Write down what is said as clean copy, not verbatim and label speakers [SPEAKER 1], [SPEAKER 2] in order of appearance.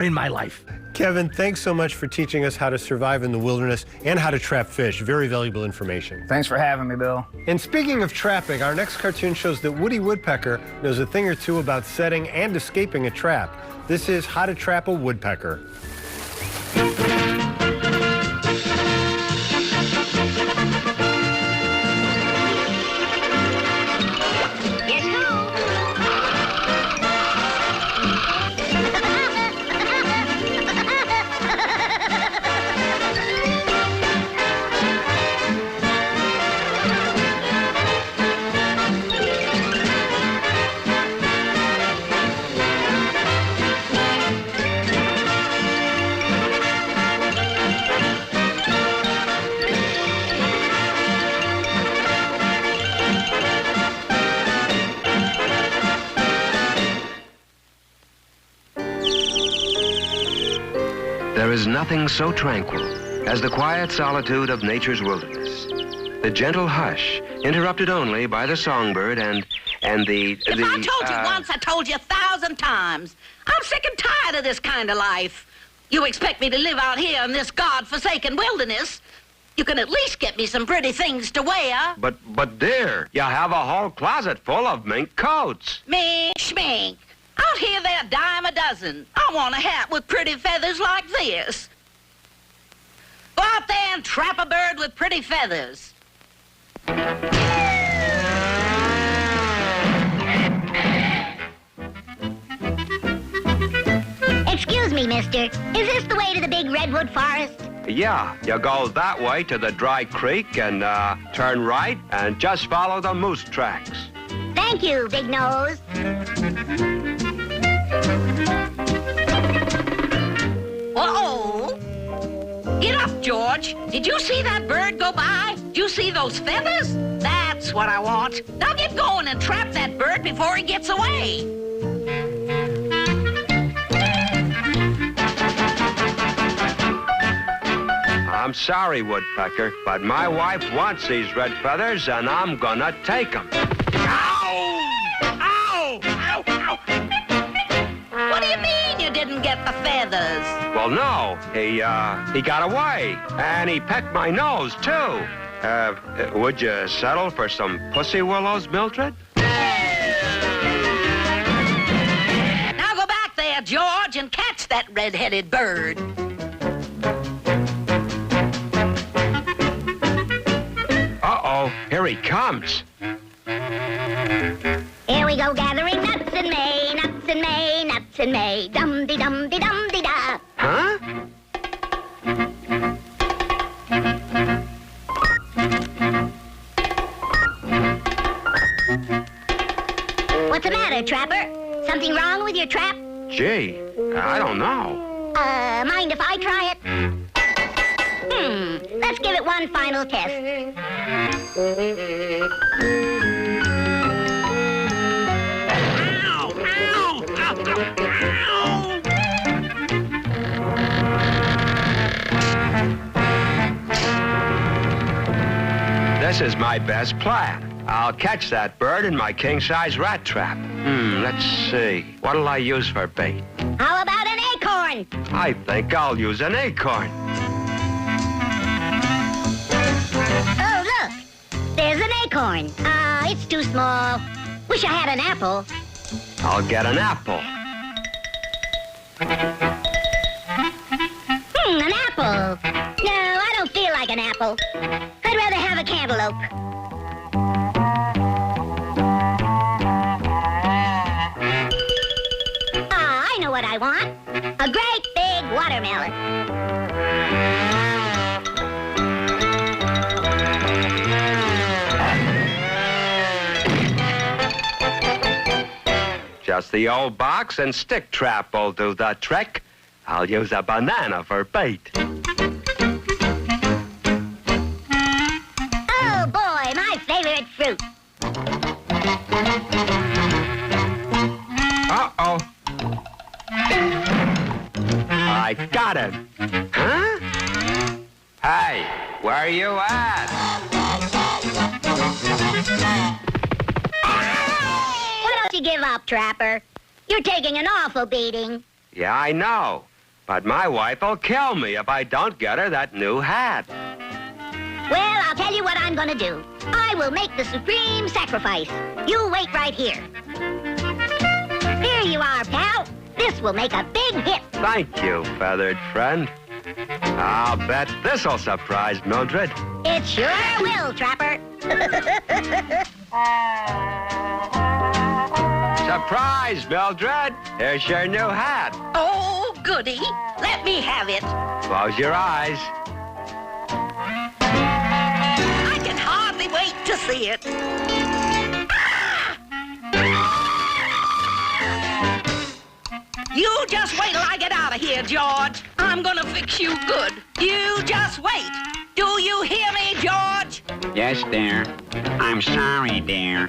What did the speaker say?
[SPEAKER 1] in my life.
[SPEAKER 2] Kevin, thanks so much for teaching us how to survive in the wilderness and how to trap fish. Very valuable information.
[SPEAKER 3] Thanks for having me, Bill.
[SPEAKER 2] And speaking of trapping, our next cartoon shows that Woody Woodpecker knows a thing or two about setting and escaping a trap. This is How to Trap a Woodpecker.
[SPEAKER 4] There is nothing so tranquil as the quiet solitude of nature's wilderness. The gentle hush, interrupted only by the songbird and the...
[SPEAKER 5] If I told you once, I told you 1,000 times. I'm sick and tired of this kind of life. You expect me to live out here in this God-forsaken wilderness? You can at least get me some pretty things to wear.
[SPEAKER 4] But dear, you have a whole closet full of mink coats.
[SPEAKER 5] Mink, schmink. Out here, they're a dime a dozen. I want a hat with pretty feathers like this. Go out there and trap a bird with pretty feathers.
[SPEAKER 6] Excuse me, mister. Is this the way to the big redwood forest?
[SPEAKER 4] Yeah, you go that way to the dry creek and turn right and just follow the moose tracks.
[SPEAKER 6] Thank you, Big Nose.
[SPEAKER 5] Uh-oh. Get up, George. Did you see that bird go by? Did you see those feathers? That's what I want. Now get going and trap that bird before he gets away.
[SPEAKER 4] I'm sorry, Woodpecker, but my wife wants these red feathers, and I'm gonna take them.
[SPEAKER 5] Ow! Ow! Ow! Ow! What do you mean you didn't get the feathers?
[SPEAKER 4] Well, no, he got away, and he pecked my nose, too. Would you settle for some pussy willows, Mildred?
[SPEAKER 5] Now go back there, George, and catch that red-headed bird.
[SPEAKER 4] Uh-oh, here he comes.
[SPEAKER 6] Here we go gathering nuts in May, nuts in May, nuts in May. Dum-de-dum-de-dum-de-da.
[SPEAKER 4] Huh?
[SPEAKER 6] What's the matter, Trapper? Something wrong with your trap?
[SPEAKER 4] Gee, I don't know.
[SPEAKER 6] Mind if I try it? Let's give it one final test.
[SPEAKER 5] Ow! Ow! Ow! Ow!
[SPEAKER 4] This is my best plan. I'll catch that bird in my king-size rat trap. Let's see. What'll I use for bait?
[SPEAKER 6] How about an acorn?
[SPEAKER 4] I think I'll use an acorn.
[SPEAKER 6] Oh, look. There's an acorn. It's too small. Wish I had an apple.
[SPEAKER 4] I'll get an apple.
[SPEAKER 6] An apple. No, I don't feel like an apple. I'd rather have a cantaloupe. I know what I want. A great big watermelon.
[SPEAKER 4] Just the old box and stick trap will do the trick. I'll use a banana for bait.
[SPEAKER 6] Oh, boy, my favorite fruit.
[SPEAKER 4] Uh-oh. I got him. Huh? Hey, where are you at?
[SPEAKER 6] Why don't you give up, Trapper? You're taking an awful beating.
[SPEAKER 4] Yeah, I know. But my wife will kill me if I don't get her that new hat.
[SPEAKER 6] Well, I'll tell you what I'm gonna do. I will make the supreme sacrifice. You wait right here. Here you are, pal. This will make a big hit.
[SPEAKER 4] Thank you, feathered friend. I'll bet this'll surprise Mildred.
[SPEAKER 6] It sure will, Trapper.
[SPEAKER 4] Surprise, Mildred. Here's your new hat.
[SPEAKER 5] Oh, goody. Let me have it.
[SPEAKER 4] Close your eyes.
[SPEAKER 5] I can hardly wait to see it. You just wait till I get out of here, George. I'm gonna fix you good. You just wait. Do you hear me, George?
[SPEAKER 1] Yes, dear. I'm sorry, dear.